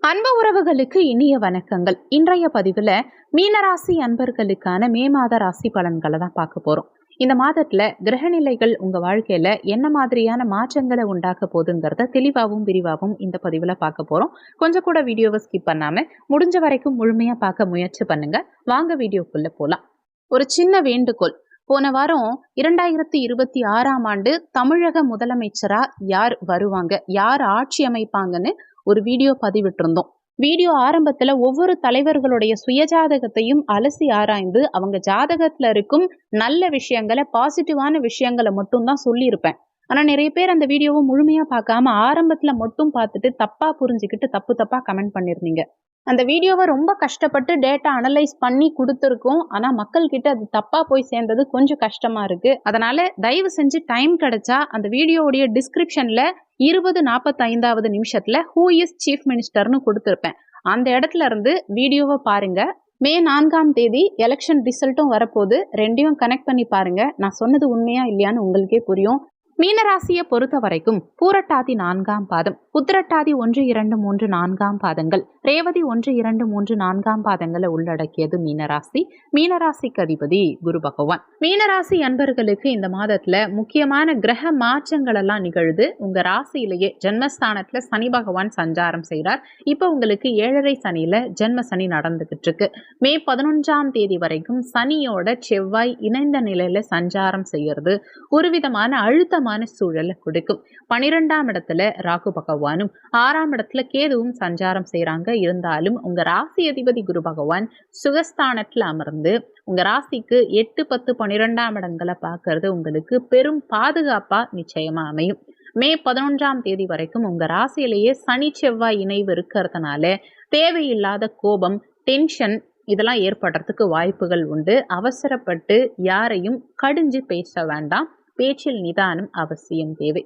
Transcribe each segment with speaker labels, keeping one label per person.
Speaker 1: அன்பு உறவுகளுக்கு இனிய வணக்கங்கள். இன்றைய பதிவுல மீனராசி அன்பர்களுக்கான மே மாத ராசி பலன்களை தான் பார்க்க போறோம். இந்த மாதத்துல கிரகநிலைகள் உங்க வாழ்க்கையில என்ன மாதிரியான மாற்றங்களை உண்டாக்க போகுதுங்கிறத தெளிவாகவும் விரிவாகவும் இந்த பதிவுல பார்க்க போறோம். கொஞ்சம் கூட வீடியோவை ஸ்கிப் பண்ணாம முடிஞ்ச வரைக்கும் முழுமையா பார்க்க முயற்சி பண்ணுங்க. வாங்க வீடியோக்குள்ள போலாம். ஒரு சின்ன வேண்டுகோள். போன வாரம் 2026ஆம் ஆண்டு தமிழக முதலமைச்சரா யார் வருவாங்க, யார் ஆட்சி அமைப்பாங்கன்னு ஒரு வீடியோ பதிவிட்டிருந்தோம். வீடியோ ஆரம்பத்துல ஒவ்வொரு தலைவர்களுடைய சுயஜாதகத்தையும் அலசி ஆராய்ந்து அவங்க ஜாதகத்துல இருக்கும் நல்ல விஷயங்களை, பாசிட்டிவான விஷயங்களை மட்டும் தான் சொல்லியிருப்பேன். ஆனா நிறைய பேர் அந்த வீடியோவை முழுமையா பார்க்காம ஆரம்பத்துல மட்டும் பார்த்துட்டு தப்பா புரிஞ்சுக்கிட்டு தப்பா கமெண்ட் பண்ணிருந்தீங்க. அந்த வீடியோவை ரொம்ப கஷ்டப்பட்டு டேட்டா அனலைஸ் பண்ணி கொடுத்துருக்கோம். ஆனா மக்கள் கிட்ட அது தப்பா போய் சேர்ந்தது கொஞ்சம் கஷ்டமா இருக்கு. அதனால தயவு செஞ்சு டைம் கிடைச்சா அந்த வீடியோவுடைய டிஸ்கிரிப்ஷன்ல 20:45 நிமிஷத்துல ஹூ இஸ் சீஃப் மினிஸ்டர்னு கொடுத்துருப்பேன். அந்த இடத்துல இருந்து வீடியோவை பாருங்க. மே 4ஆம் தேதி எலெக்ஷன் ரிசல்ட்டும் வரப்போது. ரெண்டையும் கனெக்ட் பண்ணி பாருங்க. நான் சொன்னது உண்மையா இல்லையான்னு உங்களுக்கே புரியும். மீனராசியை பொறுத்த வரைக்கும் பூரட்டாதி 4ஆம் பாதம், உத்திரட்டாதி 1, 2, 3, 4ஆம் பாதங்கள், ரேவதி 1, 2, 3, 4ஆம் பாதங்களை உள்ளடக்கியது மீனராசி. மீனராசிக்கு அதிபதி குரு பகவான். மீனராசி அன்பர்களுக்கு இந்த மாதத்துல முக்கியமான கிரக மாற்றங்கள் எல்லாம் நிகழுது. உங்க ராசியிலேயே ஜென்மஸ்தானத்துல சனி பகவான் சஞ்சாரம் செய்கிறார். இப்ப உங்களுக்கு 7.5 சனியில ஜென்ம சனி நடந்துகிட்டு இருக்கு. மே 11ஆம் தேதி வரைக்கும் சனியோட செவ்வாய் இணைந்த நிலையில சஞ்சாரம் செய்யறது ஒரு விதமான அழுத்தமான சூழலை கொடுக்கும். 12ஆம் இடத்துல ராகு பகவானும் 6ஆம் இடத்துல கேதுவும் சஞ்சாரம் செய்யறாங்க. இருந்தாலும் உங்க ராசி அதிபதி குரு பகவான் சுகஸ்தானத்துல அமர்ந்து உங்க ராசிக்கு 8, 10, 12ஆம் இடங்களை பார்க்கறது உங்களுக்கு பெரும் பாதுகாப்பா நிச்சயமா அமையும். மே 11ஆம் தேதி வரைக்கும் உங்க ராசியிலேயே சனி செவ்வாய் இணைவு இருக்கிறதுனால தேவையில்லாத கோபம், டென்ஷன் இதெல்லாம் ஏற்படுறதுக்கு வாய்ப்புகள் உண்டு. அவசரப்பட்டு யாரையும் கடிஞ்சு பேச வேண்டாம். பேச்சில் நிதானம் அவசியம் தேவை.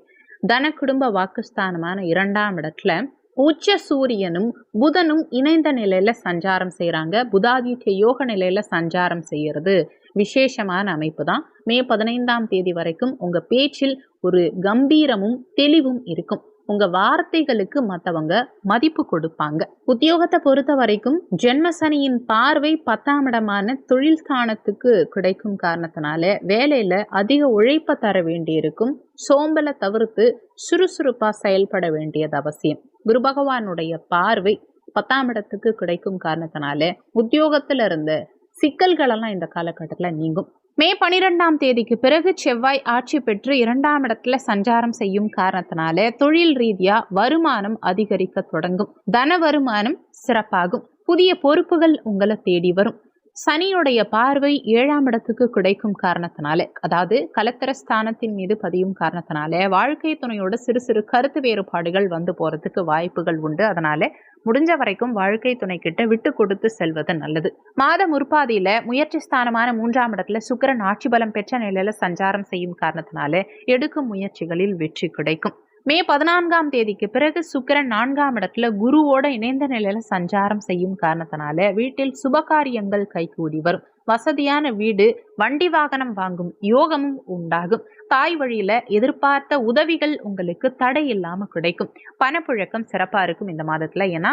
Speaker 1: தன குடும்ப வாக்குஸ்தானமான 2ஆம் இடத்துல உச்ச சூரியனும் புதனும் இணைந்த நிலையில சஞ்சாரம் செய்யறாங்க. புதாதித்ய யோக நிலையில சஞ்சாரம் செய்யறது விசேஷமான அமைப்பு தான். மே 15ஆம் தேதி வரைக்கும் உங்க பேச்சில் ஒரு கம்பீரமும் தெளிவும் இருக்கும். உங்க வார்த்தைகளுக்கு மற்றவங்க மதிப்பு கொடுப்பாங்க. உத்தியோகத்தை பொறுத்த வரைக்கும் ஜென்மசனியின் பார்வை 10ஆம் இடமான தொழில் ஸ்தானத்துக்கு கிடைக்கும் காரணத்தினால வேலையில அதிக உழைப்ப தர வேண்டியிருக்கும். சோம்பலை தவிர்த்து சுறுசுறுப்பா செயல்பட வேண்டியது அவசியம். குரு பகவானுடைய பார்வை 10ஆம் இடத்துக்கு கிடைக்கும் காரணத்தினால உத்தியோகத்துல இருந்த சிக்கல்களெல்லாம் இந்த காலகட்டத்துல நீங்கும். மே 12ஆம் தேதிக்கு பிறகு செவ்வாய் ஆட்சி பெற்று 2ஆம் இடத்துல சஞ்சாரம் செய்யும் காரணத்தினால தொழில் ரீதியா வருமானம் அதிகரிக்க தொடங்கும். தன வருமானம் சிறப்பாகும். புதிய பொறுப்புகள் உங்களை தேடி வரும். சனியுடைய பார்வை 7ஆம் இடத்துக்கு கிடைக்கும் காரணத்தினால, அதாவது கலத்திர ஸ்தானத்தின் மீது பதியும் காரணத்தினால வாழ்க்கை துணையோட சிறு சிறு கருத்து வேறுபாடுகள் வந்து போறதுக்கு வாய்ப்புகள் உண்டு. அதனால முடிஞ்ச வரைக்கும் வாழ்க்கை துணை கிட்ட விட்டு கொடுத்து செல்வது நல்லது. மாத முற்பாதியில முயற்சி ஸ்தானமான 3ஆம் இடத்துல சுக்கிரன் ஆட்சி பலம் பெற்ற நிலையில சஞ்சாரம் செய்யும் காரணத்தினால எடுக்கும் முயற்சிகளில் வெற்றி கிடைக்கும். மே 14ஆம் தேதிக்கு பிறகு சுக்கிரன் 4ஆம் இடத்துல குருவோட இணைந்த நிலையில சஞ்சாரம் செய்யும் காரணத்தினால வீட்டில் சுபகாரியங்கள் கைகூடி வரும். வசதியான வீடு, வண்டி வாகனம் வாங்கும் யோகமும் உண்டாகும். தாய் வழியில எதிர்பார்த்த உதவிகள் உங்களுக்கு தடை இல்லாம கிடைக்கும். பணப்புழக்கம் சிறப்பா இருக்கும் இந்த மாதத்துல. ஏன்னா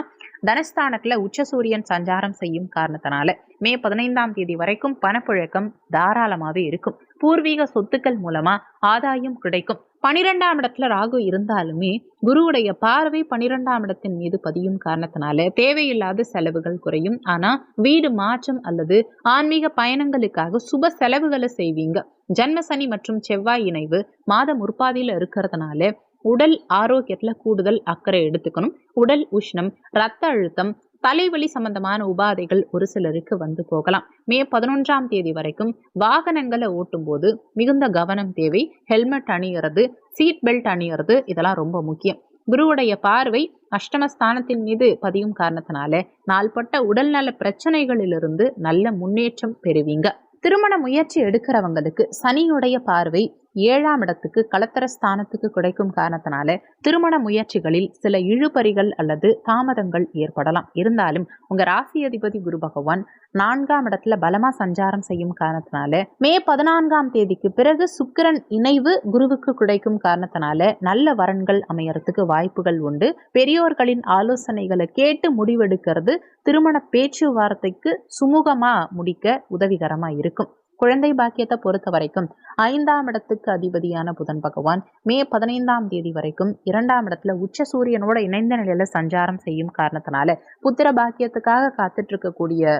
Speaker 1: தனஸ்தானத்துல உச்ச சூரியன் சஞ்சாரம் செய்யும் காரணத்தினால மே 15ஆம் தேதி வரைக்கும் பணப்புழக்கம் தாராளமாவே இருக்கும். பூர்வீக சொத்துக்கள் மூலமா ஆதாயம் கிடைக்கும். 12ஆம் இடத்துல ராகு இருந்தாலுமே குருவுடைய பார்வை 12ஆம் இடத்தின் மீது பதியும் காரணத்தினால தேவையில்லாத செலவுகள் குறையும். ஆனா வீடு மாற்றம் அல்லது ஆன்மீக பயணங்களுக்காக சுப செலவுகளை செய்வீங்க. ஜன்மசனி மற்றும் செவ்வாய் இணைவு மாத முற்பாதியில இருக்கிறதுனால உடல் ஆரோக்கியத்துல கூடுதல் அக்கறை எடுத்துக்கணும். உடல் உஷ்ணம், ரத்த அழுத்தம், தலைவலி சம்பந்தமான உபாதைகள் ஒரு சிலருக்கு வந்து போகலாம். மே 11ஆம் தேதி வரைக்கும் வாகனங்களை ஓட்டும் போது மிகுந்த கவனம் தேவை. ஹெல்மெட் அணியறது, சீட் பெல்ட் அணியறது இதெல்லாம் ரொம்ப முக்கியம். குருவுடைய பார்வை அஷ்டமஸ்தானத்தின் மீது பதியும் காரணத்தினால நாள்பட்ட உடல்நல பிரச்சனைகளிலிருந்து நல்ல முன்னேற்றம் பெறுவீங்க. திருமண முயற்சி எடுக்கிறவங்களுக்கு சனியுடைய பார்வை 7ஆம் இடத்துக்கு களத்திர ஸ்தானத்துக்கு கிடைக்கும் காரணத்தினால திருமண முயற்சிகளில் சில இழுபறிகள் அல்லது தாமதங்கள் ஏற்படலாம். இருந்தாலும் உங்க ராசி அதிபதி குரு பகவான் 4ஆம் இடத்துல பலமா சஞ்சாரம் செய்யும் காரணத்தினால மே 14ஆம் தேதிக்கு பிறகு சுக்கிரன் இணைவு குருவுக்கு கிடைக்கும் காரணத்தினால நல்ல வரன்கள் அமையறதுக்கு வாய்ப்புகள் உண்டு. பெரியோர்களின் ஆலோசனைகளை கேட்டு முடிவெடுக்கிறது திருமண பேச்சுவார்த்தைக்கு சுமூகமா முடிக்க உதவிகரமா இருக்கும். குழந்தை பாக்கியத்தை பொறுத்த வரைக்கும் 5ஆம் இடத்துக்கு அதிபதியான புதன் பகவான் மே 15ஆம் தேதி வரைக்கும் 2ஆம் இடத்துல உச்ச சூரியனோட இணைந்த நிலையில சஞ்சாரம் செய்யும் காரணத்தினால புத்திர பாக்கியத்துக்காக காத்துட்டு இருக்கக்கூடிய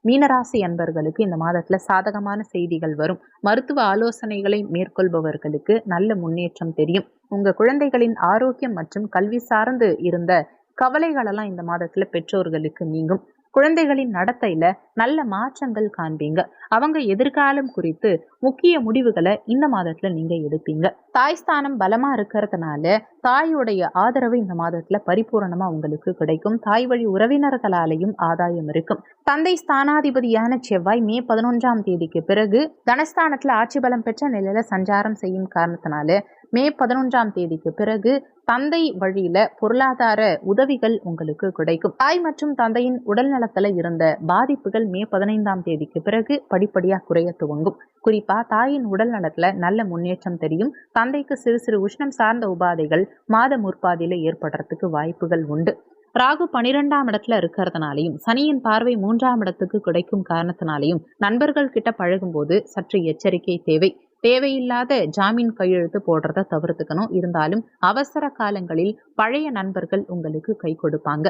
Speaker 1: மீனராசி அன்பர்களுக்கு இந்த மாதத்துல சாதகமான செய்திகள் வரும். மருத்துவ ஆலோசனைகளை மேற்கொள்பவர்களுக்கு நல்ல முன்னேற்றம் தெரியும். உங்க குழந்தைகளின் ஆரோக்கியம் மற்றும் கல்வி சார்ந்து இருந்த கவலைகளெல்லாம் இந்த மாதத்துல பெற்றோர்களுக்கு நீங்கும். குழந்தைகளின் நடத்தையில நல்ல மாற்றங்கள் காண்பீங்க. அவங்க எதிர்காலம் குறித்து முக்கிய முடிவுகளை இந்த மாதத்துல நீங்க எடுப்பீங்க. தாய் ஸ்தானம் பலமா இருக்கிறதுனால தாயுடைய ஆதரவு இந்த மாதத்துல பரிபூரணமா உங்களுக்கு கிடைக்கும். தாய் வழி உறவினர்களாலேயும் ஆதாயம் இருக்கும். தந்தை ஸ்தானாதிபதியான செவ்வாய் மே 11ஆம் தேதிக்கு பிறகு தனஸ்தானத்துல ஆட்சி பலம் பெற்ற நிலையில சஞ்சாரம் செய்யும் காரணத்தினால மே 11ஆம் தேதிக்கு பிறகு தந்தை வழியில பொருளாதார உதவிகள் உங்களுக்கு கிடைக்கும். தாய் மற்றும் தந்தையின் உடல் நலத்துல இருந்த பாதிப்புகள் மே 15ஆம் தேதிக்கு பிறகு படிப்படியா குறைய துவங்கும். குறிப்பா தாயின் உடல் நலத்துல நல்ல முன்னேற்றம் தெரியும். தந்தைக்கு சிறு சிறு உஷ்ணம் சார்ந்த உபாதைகள் மாத முற்பாதியில ஏற்படுறதுக்கு வாய்ப்புகள் உண்டு. ராகு 12ஆம் இடத்துல இருக்கிறதுனாலையும் சனியின் பார்வை 3ஆம் இடத்துக்கு கிடைக்கும் காரணத்தினாலையும் நண்பர்கள் கிட்ட பழகும் போது சற்று எச்சரிக்கை தேவை. தேவையில்லாத ஜாமீன் கையெழுத்து போடுறத தவிர்த்துக்கணும். இருந்தாலும் அவசர காலங்களில் பழைய நண்பர்கள் உங்களுக்கு கை கொடுப்பாங்க.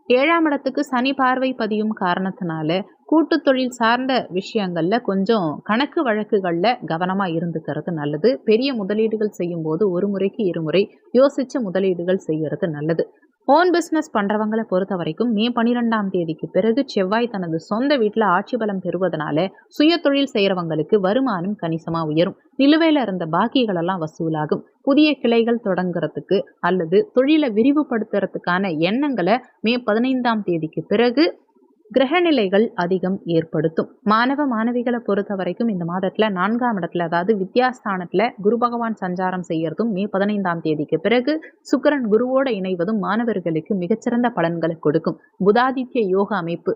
Speaker 1: 7ஆம் இடத்துக்கு சனி பார்வை பதியும் காரணத்தினால கூட்டு தொழில் சார்ந்த விஷயங்கள்ல கொஞ்சம் கணக்கு வழக்குகள்ல கவனமா இருந்துக்கிறது நல்லது. பெரிய முதலீடுகள் செய்யும் போது ஒரு முறைக்கு இருமுறை யோசிச்சு முதலீடுகள் செய்யறது நல்லது. ஓன் பிஸ்னஸ் பண்றவங்களை பொறுத்த வரைக்கும் மே 12ஆம் தேதிக்கு பிறகு செவ்வாய் தனது சொந்த வீட்டுல ஆட்சி பலம் பெறுவதனால சுய தொழில் செய்யறவங்களுக்கு வருமானம் கணிசமா உயரும். நிலுவையில இருந்த பாக்கிகள் எல்லாம் வசூலாகும். புதிய கிளைகள் தொடங்குறதுக்கு அல்லது தொழிலை விரிவுபடுத்துறதுக்கான எண்ணங்களை மே 15ஆம் தேதிக்கு பிறகு கிரகநிலைகள் அதிகம் ஏற்படுத்தும். மாணவ மாணவிகளை பொறுத்த வரைக்கும் இந்த மாதத்துல 4ஆம் இடத்துல அதாவது வித்யாஸ்தானத்துல குரு பகவான் சஞ்சாரம் செய்யறதும் மே 15ஆம் தேதிக்கு பிறகு சுக்கிரன் குருவோட இணைவதும் மாணவர்களுக்கு மிகச்சிறந்த பலன்களை கொடுக்கும். புதாதித்ய யோக அமைப்பு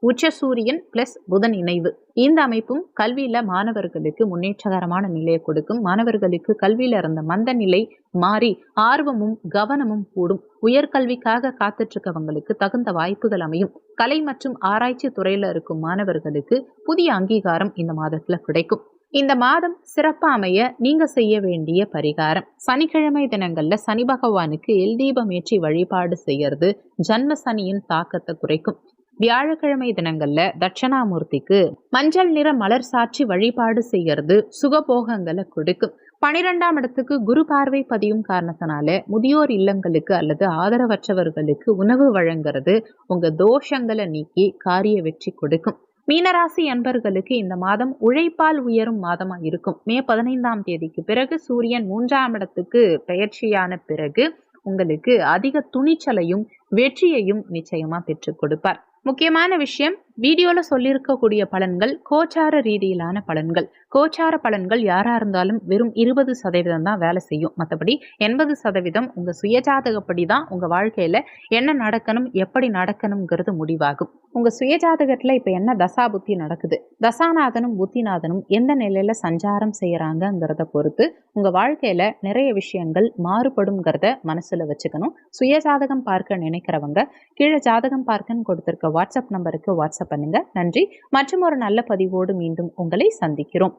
Speaker 1: உச்ச சூரியன் பிளஸ் புதன் இணைவு இந்த அமைப்பும் கல்வியில மாணவர்களுக்கு முன்னேற்றகரமான நிலையை கொடுக்கும். மாணவர்களுக்கு கல்வியில இருந்த மந்த நிலை மாறி ஆர்வமும் கவனமும் கூடும். உயர்கல்விக்காக காத்துட்டு இருக்கவங்களுக்கு தகுந்த வாய்ப்புகள் அமையும். கலை மற்றும் ஆராய்ச்சி துறையில இருக்கும் மாணவர்களுக்கு புதிய அங்கீகாரம் இந்த மாதத்துல கிடைக்கும். இந்த மாதம் சிறப்பா அமைய நீங்க செய்ய வேண்டிய பரிகாரம், சனிக்கிழமை தினங்கள்ல சனி பகவானுக்கு எல் தீபம் ஏற்றி வழிபாடு செய்யறது ஜன்ம சனியின் தாக்கத்தை குறைக்கும். வியாழக்கிழமை தினங்கள்ல தட்சணாமூர்த்திக்கு மஞ்சள் நிற மலர் சாட்சி வழிபாடு செய்யறது சுகபோகங்களை கொடுக்கும். 12ஆம் இடத்துக்கு குரு பார்வை பதியும் காரணத்தினால முதியோர் இல்லங்களுக்கு அல்லது ஆதரவற்றவர்களுக்கு உணவு வழங்குறது உங்க தோஷங்களை நீக்கி காரிய வெற்றி கொடுக்கும். மீனராசி அன்பர்களுக்கு இந்த மாதம் உழைப்பால் உயரும் மாதமா இருக்கும். மே 15ஆம் தேதிக்கு பிறகு சூரியன் 3ஆம் இடத்துக்கு பெயர்ச்சியான பிறகு உங்களுக்கு அதிக துணிச்சலையும் வெற்றியையும் நிச்சயமா பெற்றுக் கொடுப்பார். முக்கியமான விஷயம், வீடியோல சொல்லியிருக்கக்கூடிய பலன்கள் கோச்சார ரீதியிலான பலன்கள். கோச்சார பலன்கள் யாரா இருந்தாலும் வெறும் 20% தான் வேலை செய்யும். மற்றபடி 80% உங்க சுயஜாதகப்படி தான் உங்க வாழ்க்கையில என்ன நடக்கணும் எப்படி நடக்கணுங்கிறது முடிவாகும். உங்க சுயஜாதகத்துல இப்ப என்ன தசா புத்தி நடக்குது, தசாநாதனும் புத்திநாதனும் எந்த நிலையில சஞ்சாரம் செய்யறாங்கிறத பொறுத்து உங்க வாழ்க்கையில நிறைய விஷயங்கள் மாறுபடும்ங்கிறத மனசுல வச்சுக்கணும். சுயஜாதகம் பார்க்க நினைக்கிறவங்க கீழே ஜாதகம் பார்க்கன்னு கொடுத்திருக்க வாட்ஸ்அப் நம்பருக்கு வாட்ஸ்அப் பண்ணுங்க. நன்றி. மற்றும் ஒரு நல்ல பதிவோடு மீண்டும் உங்களை சந்திக்கிறோம்.